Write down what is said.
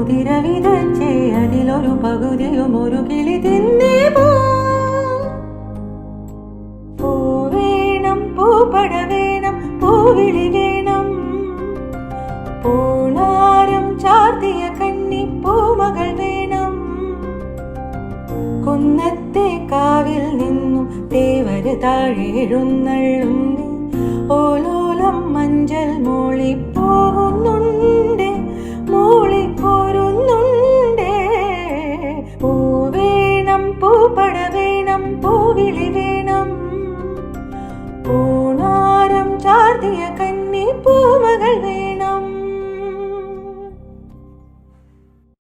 മുതിര വിതച്ചേ അതിലൊരു പകുതിയും ഒരു കിളി തിന്നേ പൂ വേണം, പൂപ്പട വേണം, പൂവിളി വേണം, പൂണാരം ചാർത്തിയ കന്നി പൂമകൾ വേണം. കുന്നത്തെ കാവിൽ നിന്നും തേവര് താഴെ എഴുന്നള്ളുന്നേ ഓലോലം മഞ്ചൽ മോൾ